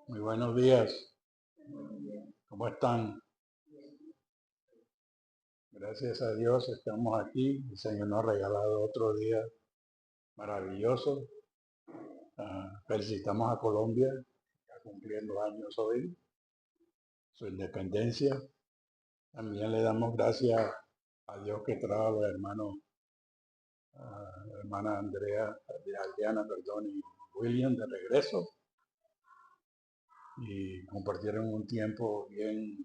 Muy buenos días. ¿Cómo están? Gracias a Dios estamos aquí. El Señor nos ha regalado otro día maravilloso. Felicitamos a Colombia, que está cumpliendo años hoy, su independencia. También le damos gracias a Dios que trajo a los hermanos, a la hermana Adriana, perdón, y William de regreso. Y compartieron un tiempo bien,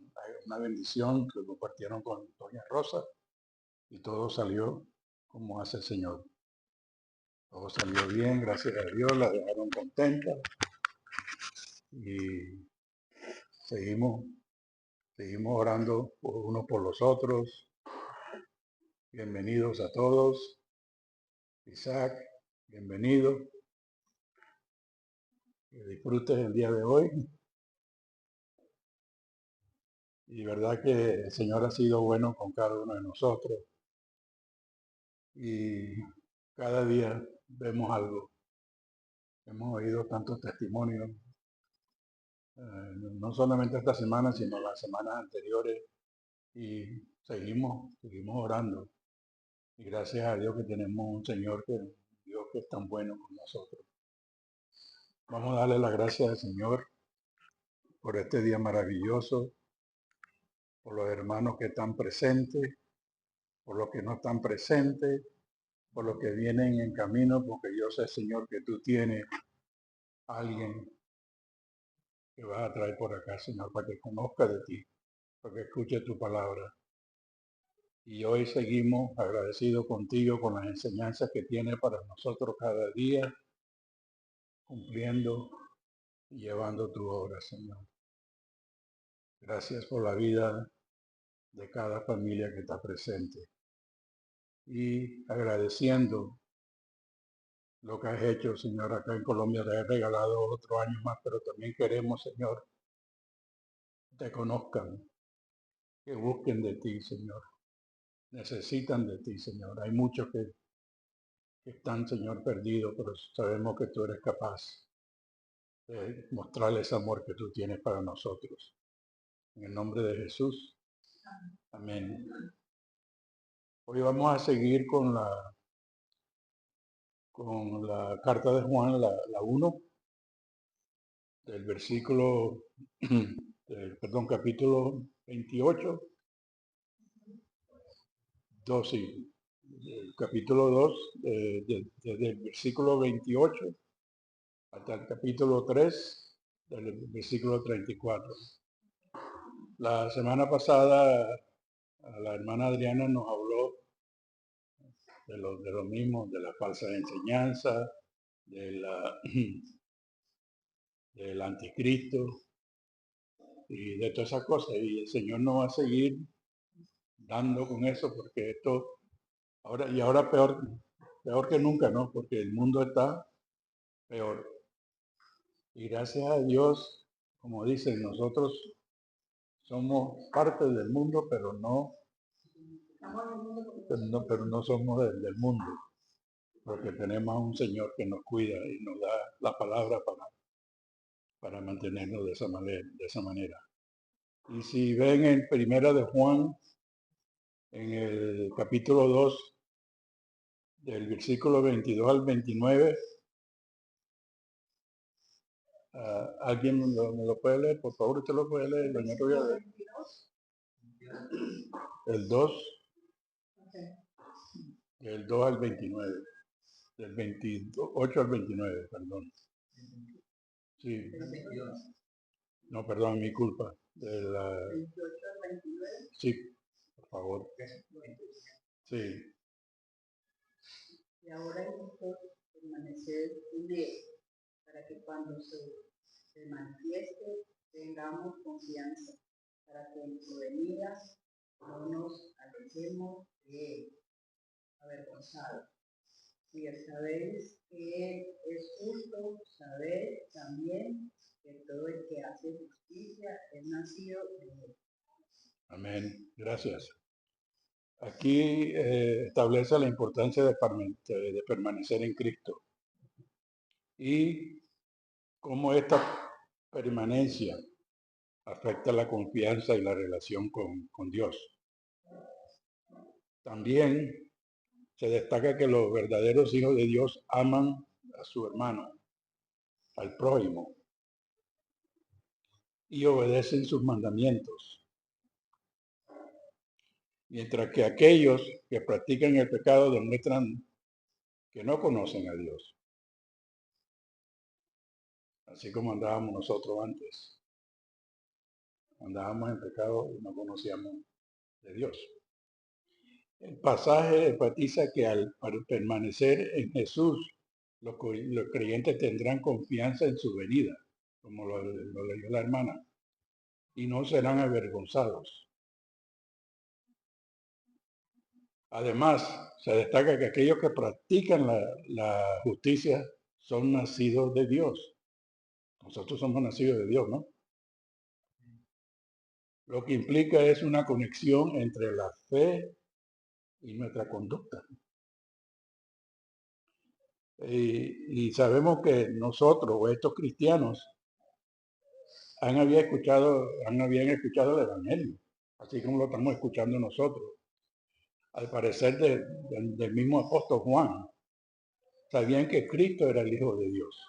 una bendición que compartieron con Doña Rosa. Y todo salió como hace el Señor. Todo salió bien, gracias a Dios, la dejaron contenta y seguimos, seguimos orando unos por los otros. Bienvenidos a todos. Isaac, bienvenido. Que disfrutes el día de hoy. Y verdad que el Señor ha sido bueno con cada uno de nosotros. Y cada día vemos algo. Hemos oído tantos testimonios, no solamente esta semana, sino las semanas anteriores. Y seguimos orando. Y gracias a Dios que tenemos un Señor Dios que es tan bueno con nosotros. Vamos a darle las gracias al Señor por este día maravilloso, por los hermanos que están presentes, por los que no están presentes, por los que vienen en camino, porque yo sé, Señor, que tú tienes a alguien que vas a traer por acá, Señor, para que conozca de ti, para que escuche tu palabra. Y hoy seguimos agradecidos contigo con las enseñanzas que tienes para nosotros cada día, cumpliendo y llevando tu obra, Señor. Gracias por la vida de cada familia que está presente. Y agradeciendo lo que has hecho, Señor, acá en Colombia, te has regalado otro año más, pero también queremos, Señor, te conozcan, que busquen de ti, Señor. Necesitan de ti, Señor. Hay muchos que están, Señor, perdidos, pero sabemos que tú eres capaz de mostrarles ese amor que tú tienes para nosotros. En el nombre de Jesús. Amén. Hoy vamos a seguir con la carta de Juan, la 1, del versículo, capítulo 28, 2, el capítulo 2, desde el versículo 28 hasta el capítulo 3, del versículo 34. La semana pasada, la hermana Adriana nos habló de lo mismo, de la falsa enseñanza, del anticristo y de todas esas cosas. Y el Señor nos va a seguir dando con eso porque esto, ahora peor que nunca, ¿no? Porque el mundo está peor. Y gracias a Dios, como dicen, nosotros somos parte del mundo, pero no somos del mundo, porque tenemos a un Señor que nos cuida y nos da la palabra para mantenernos de esa manera. Y si ven en Primera de Juan, en el capítulo 2, del versículo 22 al 29, ¿alguien me lo puede leer? Por favor, usted lo puede leer. Doña Rubia, el 2, del 2 al 29, del 28 al 29, perdón. Sí. No, perdón, mi culpa. Sí, por favor. Sí. Y ahora nosotros permanecer en él, para que cuando se manifieste tengamos confianza, para que en su venida no nos alejemos de él, avergonzados. Y sabéis que él es justo, sabed también que todo el que hace justicia es nacido de él. Amén. Gracias. Aquí establece la importancia de permanecer en Cristo y cómo esta permanencia afecta la confianza y la relación con Dios. También se destaca que los verdaderos hijos de Dios aman a su hermano, al prójimo, y obedecen sus mandamientos. Mientras que aquellos que practican el pecado demuestran que no conocen a Dios, así como andábamos nosotros antes. Andábamos en pecado y no conocíamos de Dios. El pasaje enfatiza que al permanecer en Jesús, los creyentes tendrán confianza en su venida, como lo leyó la hermana, y no serán avergonzados. Además, se destaca que aquellos que practican la justicia son nacidos de Dios. Nosotros somos nacidos de Dios, ¿no? Lo que implica es una conexión entre la fe y nuestra conducta. Y sabemos que nosotros, o estos cristianos, habían escuchado el Evangelio, así como lo estamos escuchando nosotros. Al parecer del mismo apóstol Juan, sabían que Cristo era el Hijo de Dios,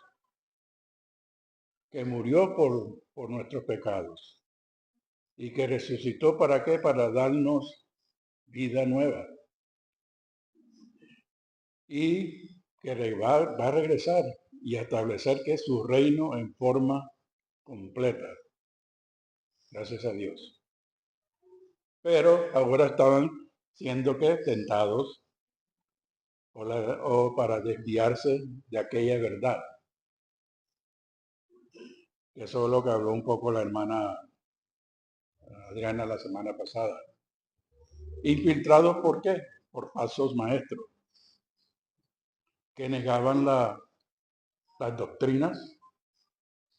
que murió por nuestros pecados y que resucitó ¿para qué? Para darnos vida nueva. Y que va a regresar y establecer que es su reino en forma completa. Gracias a Dios. Pero ahora estaban siendo que tentados o para desviarse de aquella verdad. Eso es lo que habló un poco la hermana Adriana la semana pasada. Infiltrados, ¿por qué? Por falsos maestros que negaban las doctrinas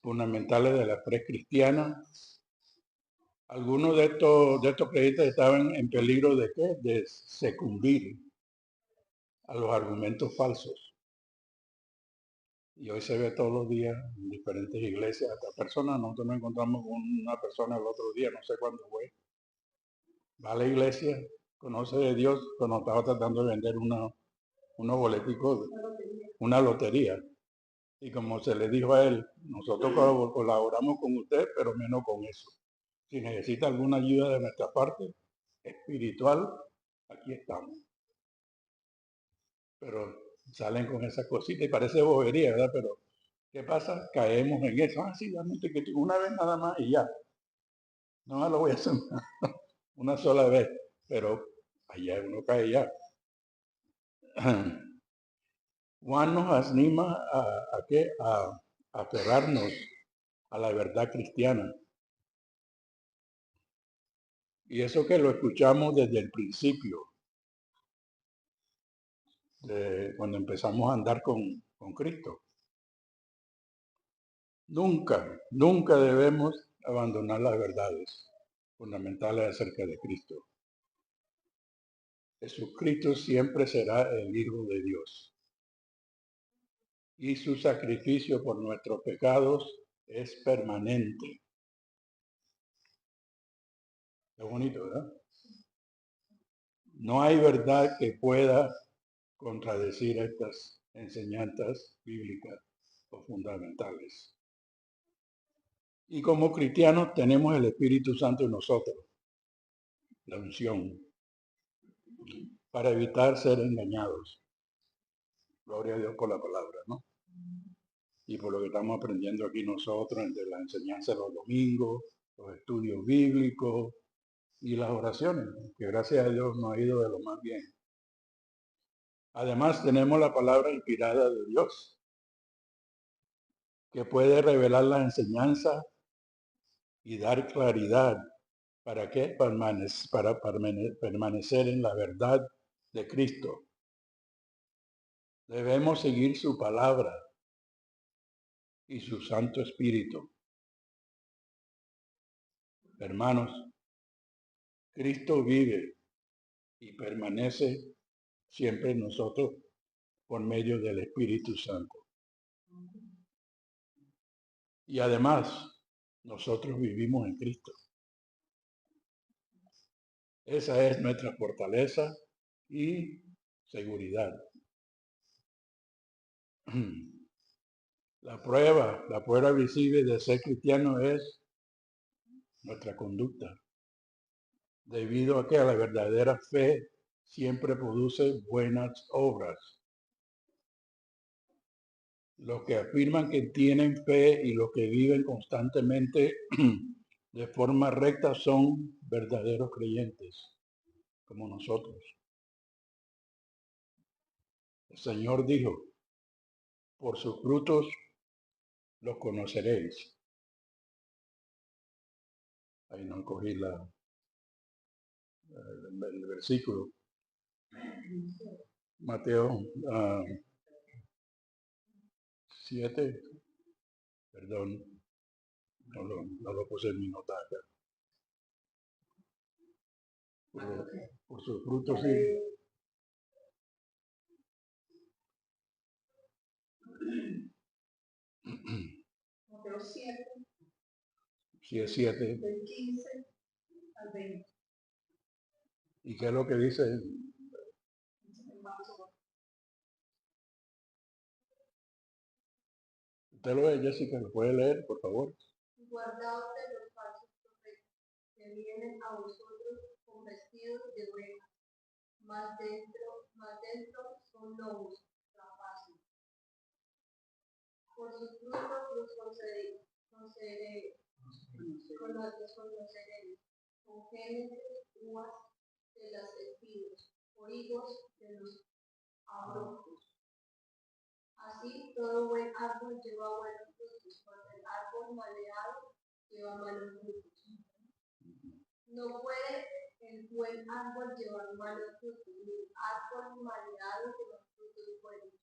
fundamentales de la fe cristiana. Algunos de estos creyentes estaban en peligro de ¿qué? De sucumbir a los argumentos falsos. Y hoy se ve todos los días en diferentes iglesias, hasta personas. Nosotros nos encontramos con una persona el otro día, no sé cuándo fue. Va a la iglesia, conoce de Dios, pero estaba tratando de vender unos boleticos, una lotería. Y como se le dijo a él, nosotros colaboramos con usted, pero menos con eso. Si necesita alguna ayuda de nuestra parte espiritual, aquí estamos. Pero salen con esas cositas y parece bobería, ¿verdad? Pero ¿qué pasa? Caemos en eso. Ah, sí, dame un tiquetico, una vez nada más y ya. No lo voy a hacer una sola vez, pero allá uno cae ya. Juan nos anima a aferrarnos a la verdad cristiana. Y eso que lo escuchamos desde el principio, cuando empezamos a andar con Cristo. Nunca debemos abandonar las verdades fundamentales acerca de Cristo. Jesucristo siempre será el Hijo de Dios. Y su sacrificio por nuestros pecados es permanente. Es bonito, ¿verdad? No hay verdad que pueda contradecir estas enseñanzas bíblicas o fundamentales. Y como cristianos tenemos el Espíritu Santo en nosotros, la unción, para evitar ser engañados. Gloria a Dios por la palabra, ¿no? Y por lo que estamos aprendiendo aquí nosotros, entre la enseñanza de los domingos, los estudios bíblicos y las oraciones, que gracias a Dios nos ha ido de lo más bien. Además tenemos la palabra inspirada de Dios, que puede revelar las enseñanzas y dar claridad. ¿Para qué? Para permanecer en la verdad de Cristo. Debemos seguir su palabra y su Santo Espíritu. Hermanos, Cristo vive y permanece siempre en nosotros por medio del Espíritu Santo. Y además, nosotros vivimos en Cristo. Esa es nuestra fortaleza y seguridad. La prueba visible de ser cristiano es nuestra conducta, debido a que la verdadera fe siempre produce buenas obras. Los que afirman que tienen fe y los que viven constantemente de forma recta son verdaderos creyentes, como nosotros. El Señor dijo, por sus frutos los conoceréis. Ahí no cogí el versículo. Mateo 7, perdón, no lo puse en mi nota acá. Por sus frutos sí. Mateo 7, Sí, es 7. del 15 al 20. ¿Y qué es lo que dice? Usted lo ve, Jessica, ¿lo puede leer, por favor? Guardaos de los falsos profetas que vienen a vosotros con vestidos de ovejas, más dentro son lobos rapaces. Por sus frutos los conoceréis. Con géneros, uvas de las espigas, o higos de los abrojos. Así todo buen árbol lleva buenos frutos, porque el árbol maleado lleva malos frutos. No puede el buen árbol llevar malos frutos, ni el árbol maleado llevar frutos buenos.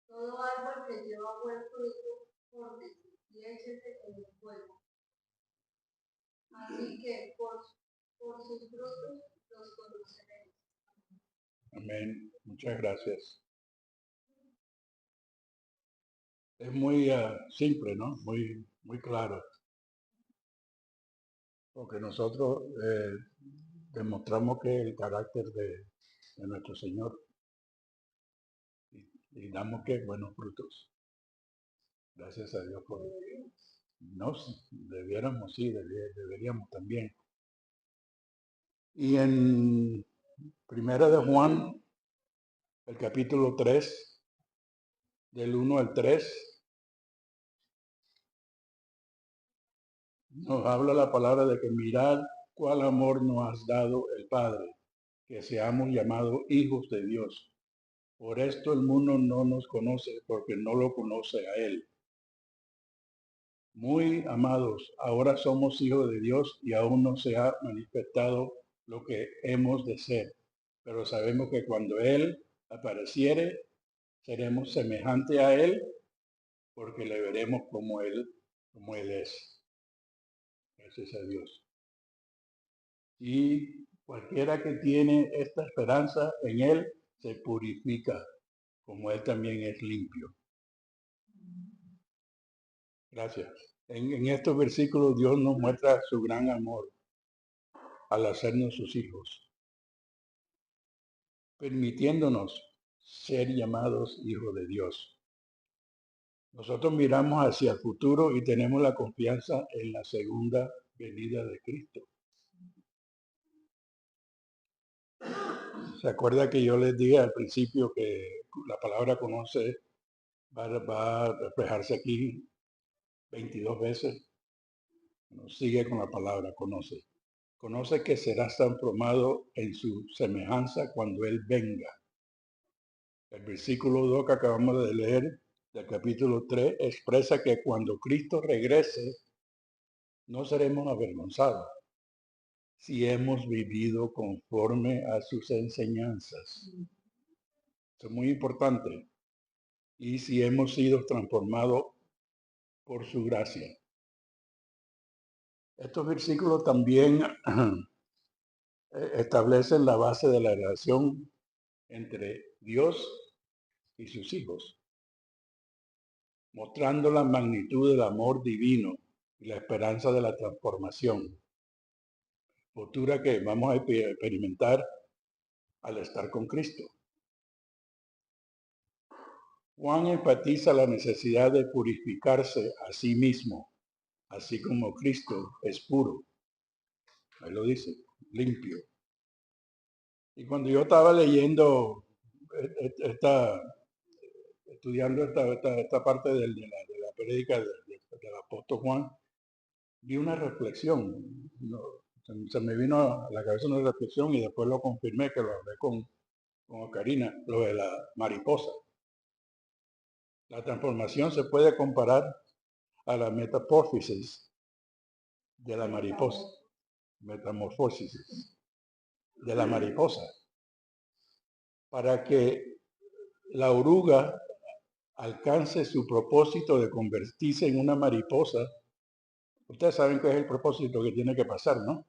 Todo árbol que lleva buen fruto, córtese y échese en el fuego. Así que por sus frutos los conoceréis. Amén. Muchas gracias. Es muy simple, ¿no? Muy claro. Porque nosotros demostramos que el carácter de nuestro Señor y damos que buenos frutos. Gracias a Dios por nos debiéramos, sí, deberíamos también. Y en Primera de Juan, el capítulo 3, del 1 al 3, nos habla la palabra de que mirad cuál amor nos has dado el Padre, que seamos llamados hijos de Dios. Por esto el mundo no nos conoce, porque no lo conoce a Él. Muy amados, ahora somos hijos de Dios y aún no se ha manifestado lo que hemos de ser. Pero sabemos que cuando Él apareciere, seremos semejantes a Él, porque le veremos como Él es. Gracias a Dios. Y cualquiera que tiene esta esperanza en Él, se purifica, como Él también es limpio. Gracias. En estos versículos Dios nos muestra su gran amor al hacernos sus hijos, permitiéndonos ser llamados hijos de Dios. Nosotros miramos hacia el futuro y tenemos la confianza en la segunda venida de Cristo. ¿Se acuerda que yo les dije al principio que la palabra conoce va a reflejarse aquí 22 veces? Nos sigue con la palabra conoce. Conoce que serás transformado en su semejanza cuando Él venga. El versículo 2 que acabamos de leer del capítulo 3 expresa que cuando Cristo regrese, no seremos avergonzados si hemos vivido conforme a sus enseñanzas. Esto es muy importante. Y si hemos sido transformados por su gracia. Estos versículos también establecen la base de la relación entre Dios y sus hijos, mostrando la magnitud del amor divino y la esperanza de la transformación futura que vamos a experimentar al estar con Cristo. Juan enfatiza la necesidad de purificarse a sí mismo, así como Cristo es puro. Ahí lo dice, limpio. Y cuando yo estaba leyendo, estudiando esta parte de la prédica del apóstol Juan, vi una reflexión. Se me vino a la cabeza una reflexión y después lo confirmé, que lo hablé con Karina, lo de la mariposa. La transformación se puede comparar a la metamorfosis de la mariposa. Metamorfosis de la mariposa. Para que la oruga alcance su propósito de convertirse en una mariposa, ustedes saben qué es el propósito que tiene que pasar, ¿no?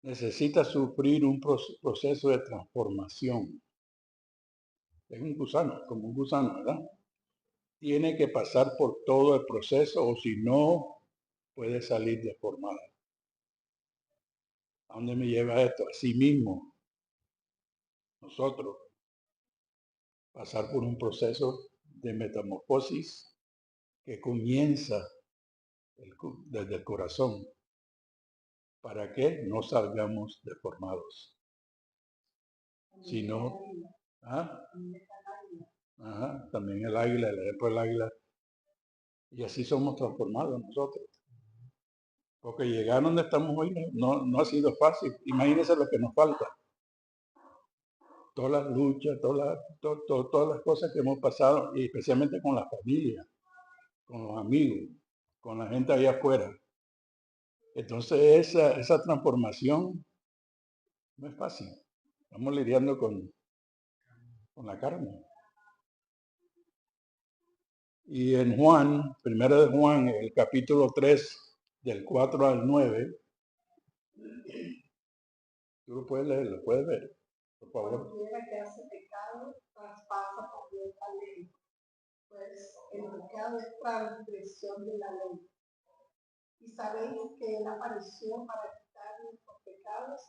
Necesita sufrir un proceso de transformación. Es un gusano, como un gusano, ¿verdad? Tiene que pasar por todo el proceso o si no, puede salir deformada. ¿A dónde me lleva esto? A sí mismo. Nosotros pasar por un proceso de metamorfosis que comienza desde el corazón para que no salgamos deformados. Sino, también el águila, el ejemplo del águila. Y así somos transformados nosotros. Porque llegar donde estamos hoy no ha sido fácil. Imagínense lo que nos falta. Todas las luchas, todas las cosas que hemos pasado, y especialmente con la familia, con los amigos, con la gente allá afuera. Entonces esa transformación no es fácil. Estamos lidiando con la carne. Y en Juan, primero de Juan, el capítulo 3, del 4 al 9, tú lo puedes leer, lo puedes ver, por favor. Cualquiera que hace pecado traspasa también la ley, pues el pecado es transgresión de la ley. Y sabéis que Él apareció para quitar nuestros pecados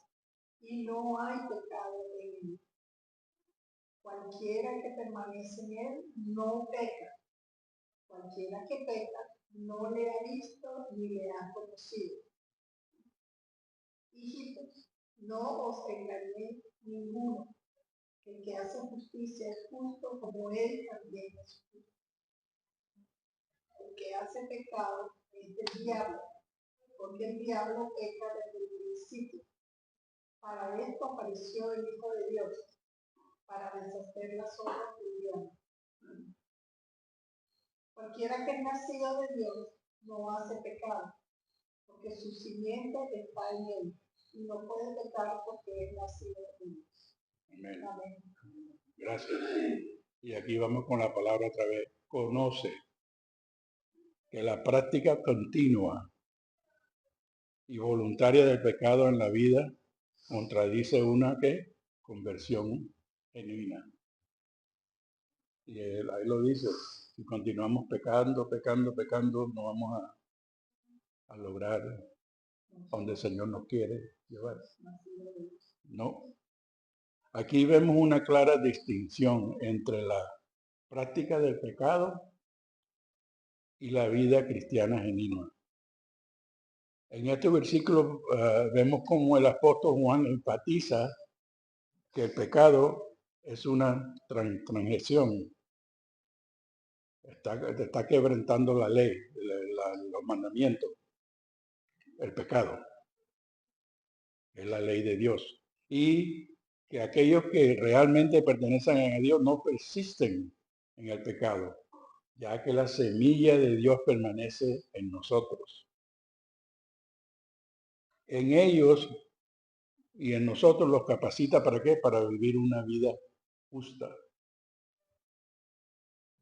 y no hay pecado en Él. Cualquiera que permanece en Él no peca. Cualquiera que peca no le ha visto ni le ha conocido. Hijitos, no os engañé ninguno. El que hace justicia es justo como Él también es justo. El que hace pecado es del diablo, porque el diablo peca desde el principio. Para esto apareció el Hijo de Dios, para deshacer las obras del diablo. Cualquiera que es nacido de Dios no hace pecado, porque su simiente está en él, y no puede pecar porque es nacido de Dios. Amén. Amén. Gracias. Y aquí vamos con la palabra otra vez. Conoce que la práctica continua y voluntaria del pecado en la vida contradice una conversión genuina. Y ahí lo dice, si continuamos pecando, no vamos a lograr donde el Señor nos quiere llevar. No. Aquí vemos una clara distinción entre la práctica del pecado y la vida cristiana genuina. En este versículo vemos como el apóstol Juan enfatiza que el pecado es una transgresión. Está quebrantando la ley, los mandamientos. El pecado es la ley de Dios. Y que aquellos que realmente pertenecen a Dios no persisten en el pecado, ya que la semilla de Dios permanece en nosotros. En ellos y en nosotros los capacita ¿para qué? Para vivir una vida justa.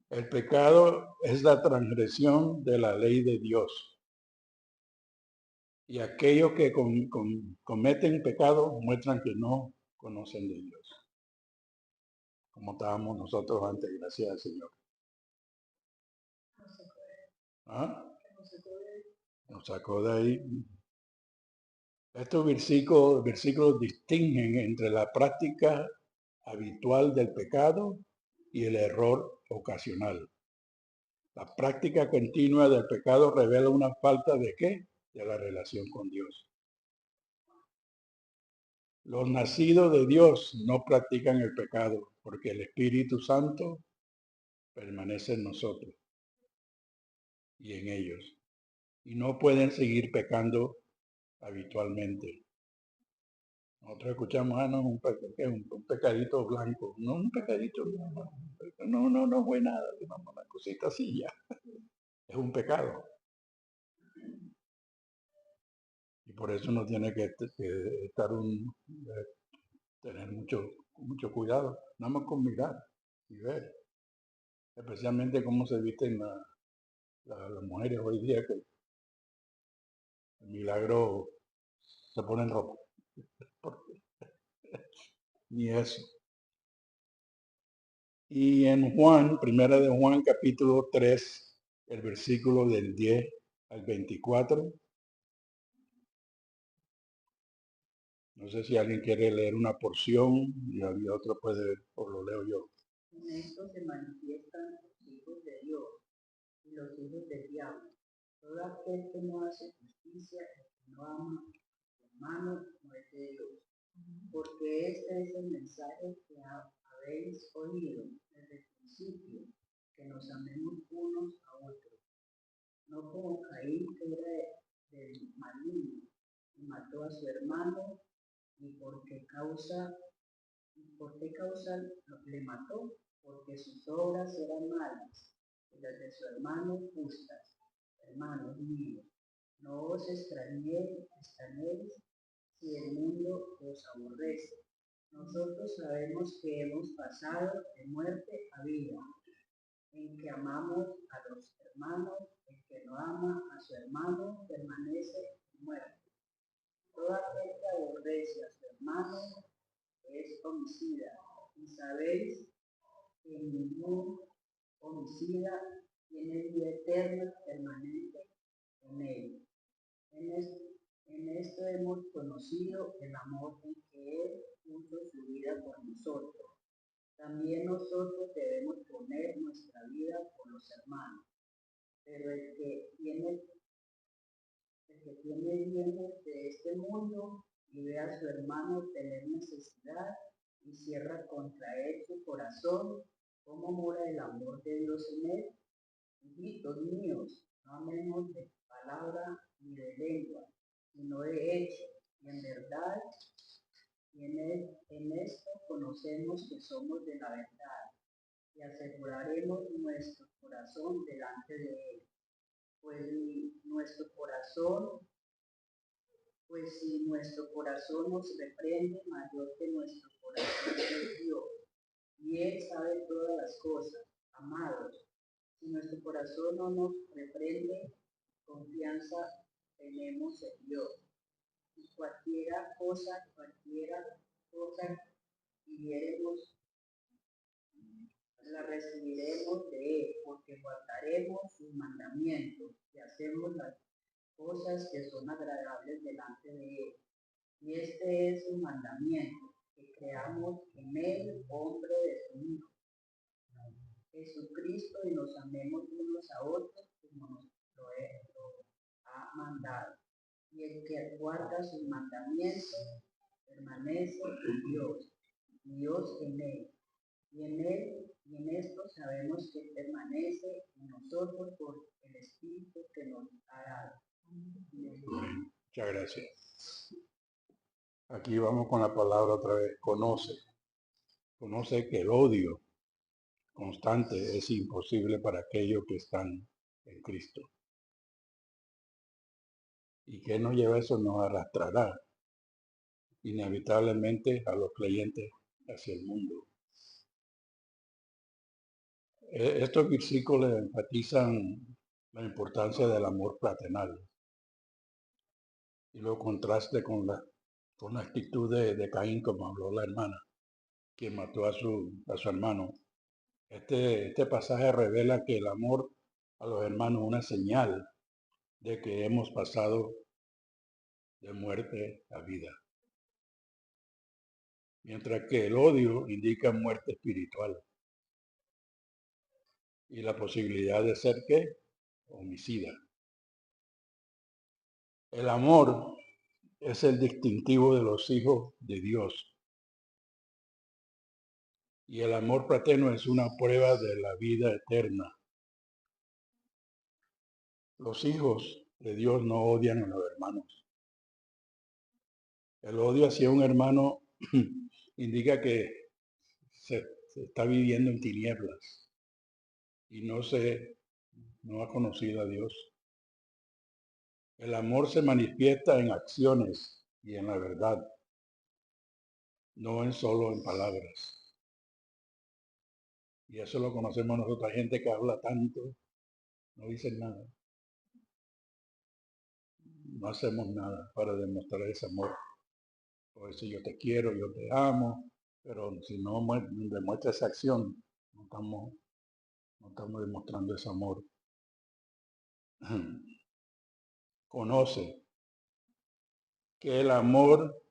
El pecado es la transgresión de la ley de Dios. Y aquellos que cometen pecado muestran que no conocen de Dios. Como estábamos nosotros antes, gracias al Señor. No se puede. ¿Ah? No se puede Nos sacó de ahí. Estos versículos distinguen entre la práctica habitual del pecado y el error ocasional. La práctica continua del pecado revela una falta de ¿qué? De la relación con Dios. Los nacidos de Dios no practican el pecado porque el Espíritu Santo permanece en nosotros y en ellos. Y no pueden seguir pecando habitualmente. Nosotros escuchamos, no, un pecadito blanco. No, un pecadito blanco. No fue nada, una cosita así ya. Es un pecado. Y por eso uno tiene que tener mucho cuidado, nada más con mirar y ver, especialmente cómo se visten las mujeres hoy día, que el milagro se ponen ropa. Ni eso. Y en Juan, primera de Juan, capítulo 3, el versículo del 10 al 24. No sé si alguien quiere leer una porción y había otro puede, o lo leo yo. En esto se manifiestan los hijos de Dios y los hijos del diablo. Todo aquel que no hace justicia y que no ama a su hermano no es de Dios. Porque este es el mensaje que habéis oído desde el principio, que nos amemos unos a otros. No como Caín, que era del maligno y mató a su hermano, y por qué causa le mató, porque sus obras eran malas y las de su hermano justas. Hermanos míos, no os extrañéis si el mundo os aborrece. Nosotros sabemos que hemos pasado de muerte a vida, en que amamos a los hermanos. El que no ama a su hermano permanece en muerte. Todo aquel que aborrece a su hermano es homicida, y sabéis que ningún homicida tiene vida eterna permanente en él. En esto hemos conocido el amor en que Él puso su vida por nosotros. También nosotros debemos poner nuestra vida por los hermanos. Pero el que tiene bienes de este mundo y ve a su hermano tener necesidad y cierra contra él su corazón, ¿cómo mora el amor de Dios en él? Hijitos míos, no amemos de palabra ni de lengua, sino de hecho, y en verdad, y en esto conocemos que somos de la verdad, y aseguraremos nuestro corazón delante de él. Pues si nuestro corazón nos reprende, mayor que nuestro corazón es Dios, y Él sabe todas las cosas. Amados, si nuestro corazón no nos reprende, confianza tenemos en Dios. Y cualquiera cosa pidiéremos, la recibiremos de Él, porque guardaremos sus mandamientos y hacemos las cosas que son agradables delante de Él. Y este es su mandamiento, que creamos en Él, hombre de su Hijo, Jesucristo, y nos amemos unos a otros como nos lo ha mandado. Y el que guarda sus mandamientos permanece en Dios, Dios en Él. Y en esto sabemos que permanece en nosotros por el Espíritu que nos ha dado. Muchas gracias. Aquí vamos con la palabra otra vez. Conoce. Conoce que el odio constante es imposible para aquellos que están en Cristo. ¿Y qué nos lleva eso? Nos arrastrará inevitablemente a los creyentes hacia el mundo. Estos versículos enfatizan la importancia del amor fraternal y lo contraste con la actitud de Caín, como habló la hermana, que mató a su hermano. Este pasaje revela que el amor a los hermanos es una señal de que hemos pasado de muerte a vida. Mientras que el odio indica muerte espiritual y la posibilidad de ser, ¿qué? Homicida. El amor es el distintivo de los hijos de Dios. Y el amor fraterno es una prueba de la vida eterna. Los hijos de Dios no odian a los hermanos. El odio hacia un hermano indica que se está viviendo en tinieblas y no ha conocido a Dios. El amor se manifiesta en acciones y en la verdad, no solo en palabras. Y eso lo conocemos nosotros. Hay gente que habla tanto, no dice nada. No hacemos nada para demostrar ese amor. Por eso yo te quiero, yo te amo, pero si no demuestra esa acción, no estamos demostrando ese amor. Conoce que el amor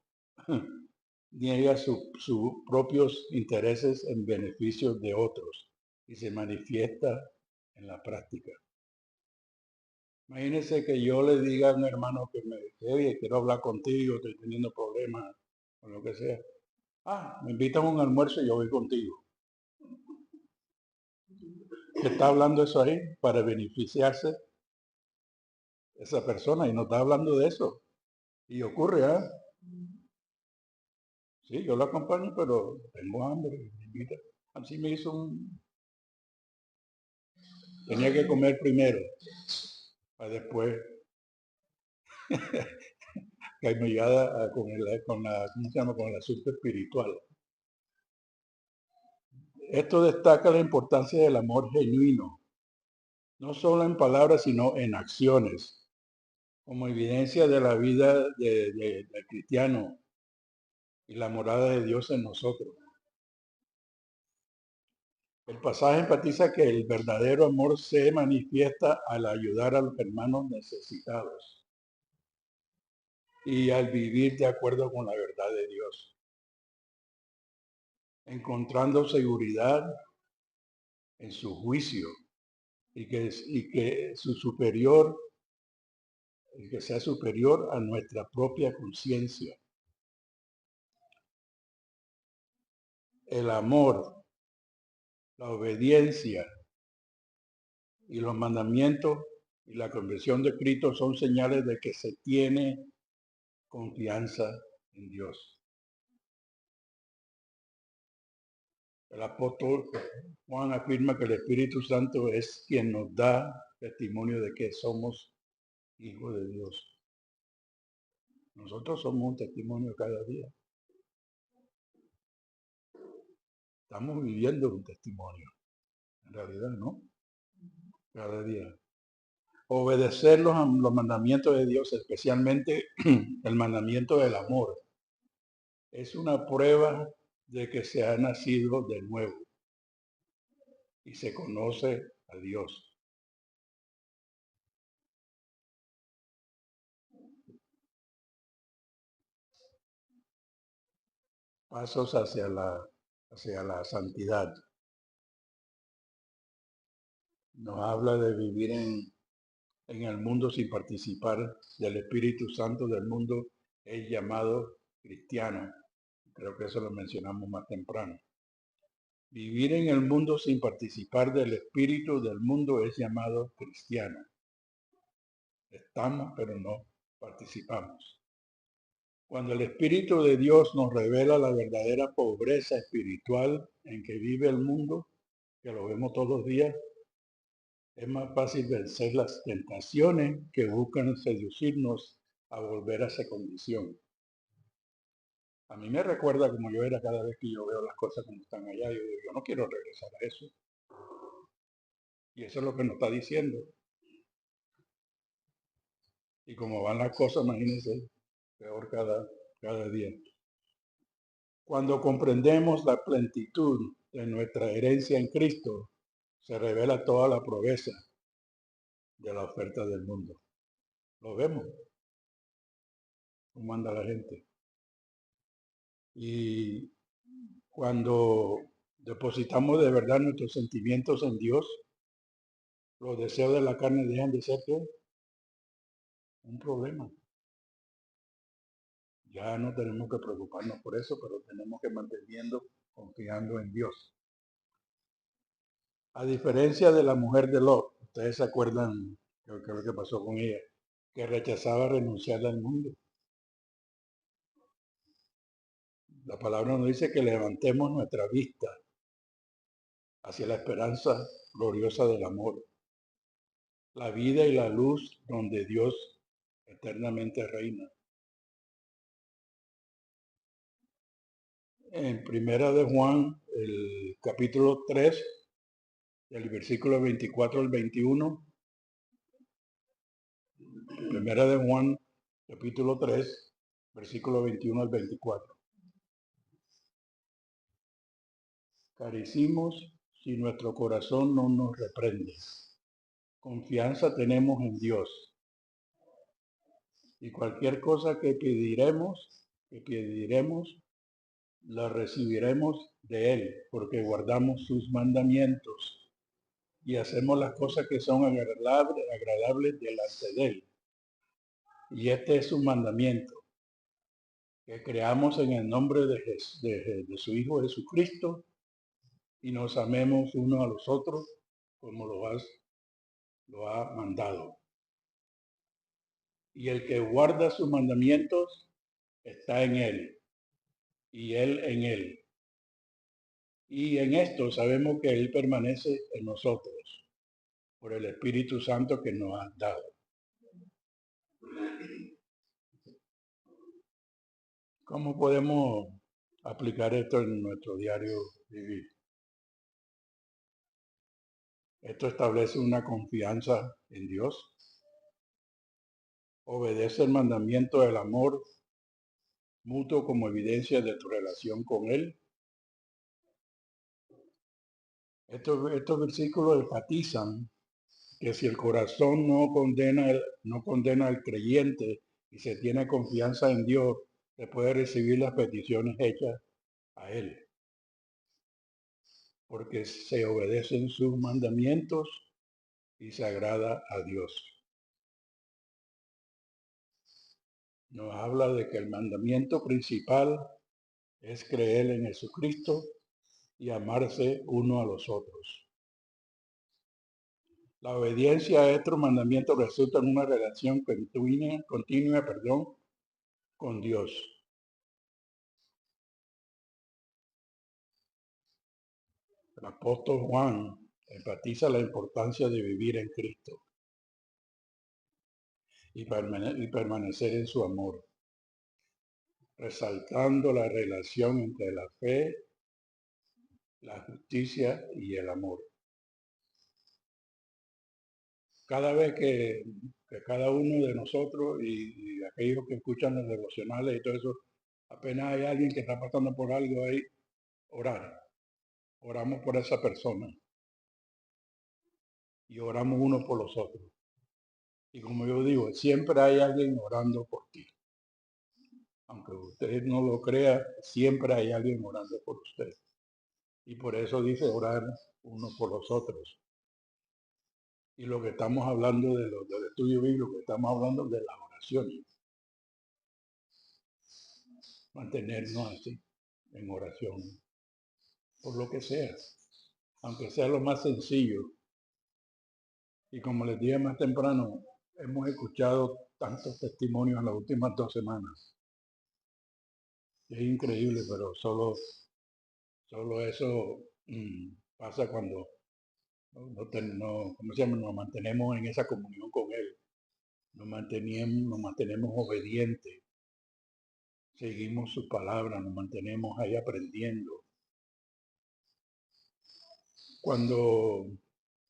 niega sus propios intereses en beneficio de otros y se manifiesta en la práctica. Imagínense que yo le diga a un hermano que oye, quiero hablar contigo, estoy teniendo problemas o lo que sea. Me invitan a un almuerzo y yo voy contigo. Está hablando eso ahí para beneficiarse esa persona y no está hablando de eso. Y ocurre, sí, yo lo acompaño, pero tengo hambre. Así me hizo tenía que comer primero, para después caerme con el asunto espiritual. Esto destaca la importancia del amor genuino, no solo en palabras, sino en acciones, como evidencia de la vida del cristiano y la morada de Dios en nosotros. El pasaje enfatiza que el verdadero amor se manifiesta al ayudar a los hermanos necesitados y al vivir de acuerdo con la verdad de Dios, encontrando seguridad en su juicio y que sea superior a nuestra propia conciencia. El amor, la obediencia y los mandamientos y la conversión de Cristo son señales de que se tiene confianza en Dios. El apóstol Juan afirma que el Espíritu Santo es quien nos da testimonio de que somos hijos de Dios. Nosotros somos un testimonio cada día. Estamos viviendo un testimonio. En realidad, ¿no? Cada día. Obedecer los mandamientos de Dios, especialmente el mandamiento del amor, es una prueba de que se ha nacido de nuevo y se conoce a Dios. Pasos hacia la santidad. Nos habla de vivir en el mundo sin participar del Espíritu Santo del mundo, es llamado cristiano. Creo que eso lo mencionamos más temprano. Vivir en el mundo sin participar del espíritu del mundo es llamado cristiano. Estamos, pero no participamos. Cuando el Espíritu de Dios nos revela la verdadera pobreza espiritual en que vive el mundo, que lo vemos todos los días, es más fácil vencer las tentaciones que buscan seducirnos a volver a esa condición. A mí me recuerda como yo era cada vez que yo veo las cosas como están allá. Yo digo, yo no quiero regresar a eso. Y eso es lo que nos está diciendo. Y como van las cosas, imagínense, peor cada día. Cuando comprendemos la plenitud de nuestra herencia en Cristo, se revela toda la pobreza de la oferta del mundo. Lo vemos, cómo anda la gente. Y cuando depositamos de verdad nuestros sentimientos en Dios, los deseos de la carne dejan de ser, ¿qué? Un problema. Ya no tenemos que preocuparnos por eso, pero tenemos que manteniendo, confiando en Dios. A diferencia de la mujer de Lot, ustedes se acuerdan qué es lo que pasó con ella, que rechazaba renunciar al mundo. La palabra nos dice que levantemos nuestra vista hacia la esperanza gloriosa del amor, la vida y la luz donde Dios eternamente reina. En Primera de Juan, el capítulo 3, del versículo 24 al 21, Primera de Juan, capítulo 3, versículo 21 al 24. Carecimos si nuestro corazón no nos reprende. Confianza tenemos en Dios. Y cualquier cosa que pediremos, la recibiremos de Él, porque guardamos sus mandamientos y hacemos las cosas que son agradables delante de Él. Y este es su mandamiento, que creamos en el nombre de su Hijo Jesucristo y nos amemos unos a los otros como lo ha mandado. Y el que guarda sus mandamientos está en Él y Él en Él. Y en esto sabemos que Él permanece en nosotros por el Espíritu Santo que nos ha dado. ¿Cómo podemos aplicar esto en nuestro diario vivir? Esto establece una confianza en Dios, obedece el mandamiento del amor mutuo como evidencia de tu relación con Él. Estos versículos enfatizan que si el corazón no condena al creyente y se tiene confianza en Dios, se puede recibir las peticiones hechas a Él, porque se obedecen sus mandamientos y se agrada a Dios. Nos habla de que el mandamiento principal es creer en Jesucristo y amarse uno a los otros. La obediencia a estos mandamientos resulta en una relación continua, con Dios. El apóstol Juan enfatiza la importancia de vivir en Cristo y permanecer en su amor, resaltando la relación entre la fe, la justicia y el amor. Cada vez que cada uno de nosotros y aquellos que escuchan los devocionales y todo eso, apenas hay alguien que está pasando por algo ahí, oramos por esa persona y oramos unos por los otros. Y como yo digo, siempre hay alguien orando por ti. Aunque usted no lo crea, siempre hay alguien orando por usted. Y por eso dice orar unos por los otros. Y lo que estamos hablando del estudio bíblico, estamos hablando de las oraciones. Mantenernos así, en oración, por lo que sea, aunque sea lo más sencillo. Y como les dije más temprano, hemos escuchado tantos testimonios en las últimas 2 semanas. Es increíble, pero solo eso pasa cuando ¿cómo se llama? Nos mantenemos en esa comunión con Él. Nos mantenemos obedientes. Seguimos su palabra, nos mantenemos ahí aprendiendo. Cuando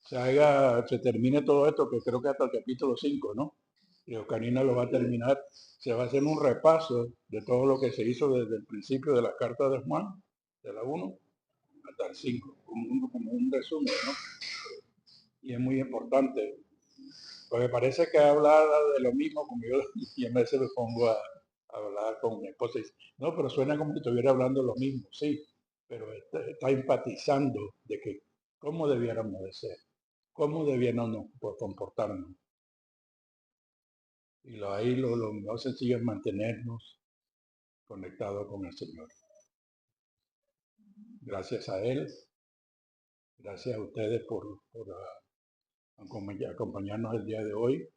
se termine todo esto, que creo que hasta el capítulo 5, ¿no? Y Oscarina lo va a terminar, se va a hacer un repaso de todo lo que se hizo desde el principio de la carta de Juan, de la 1 hasta el 5, como un resumen, ¿no? Y es muy importante Porque parece que hablar de lo mismo, como yo y a veces me pongo a hablar con mi esposa y dice, no, pero suena como que estuviera hablando lo mismo, sí, pero está enfatizando de que cómo debiéramos de ser, cómo debiéramos comportarnos. Y ahí lo más sencillo es mantenernos conectados con el Señor. Gracias a Él, gracias a ustedes por acompañarnos el día de hoy.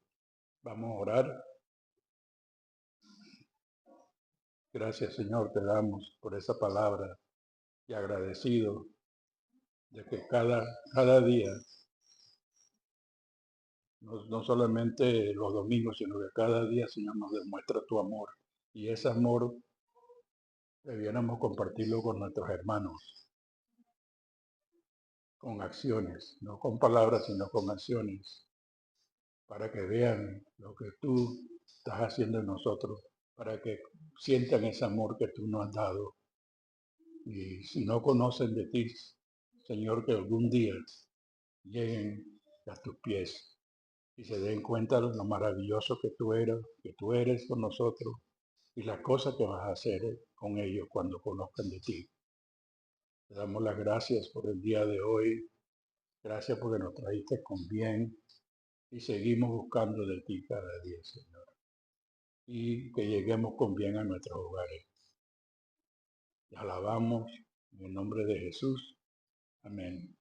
Vamos a orar. Gracias, Señor, te damos por esa palabra y agradecido de que cada día, no solamente los domingos, sino que cada día, Señor, nos demuestra tu amor. Y ese amor debiéramos compartirlo con nuestros hermanos, con acciones, no con palabras, sino con acciones, para que vean lo que tú estás haciendo en nosotros, para que sientan ese amor que tú nos has dado. Y si no conocen de ti, Señor, que algún día lleguen a tus pies y se den cuenta de lo maravilloso que tú eres con nosotros y las cosas que vas a hacer con ellos cuando conozcan de ti. Te damos las gracias por el día de hoy. Gracias porque nos trajiste con bien y seguimos buscando de ti cada día, Señor. Y que lleguemos con bien a nuestros hogares. Te alabamos en el nombre de Jesús. Amén.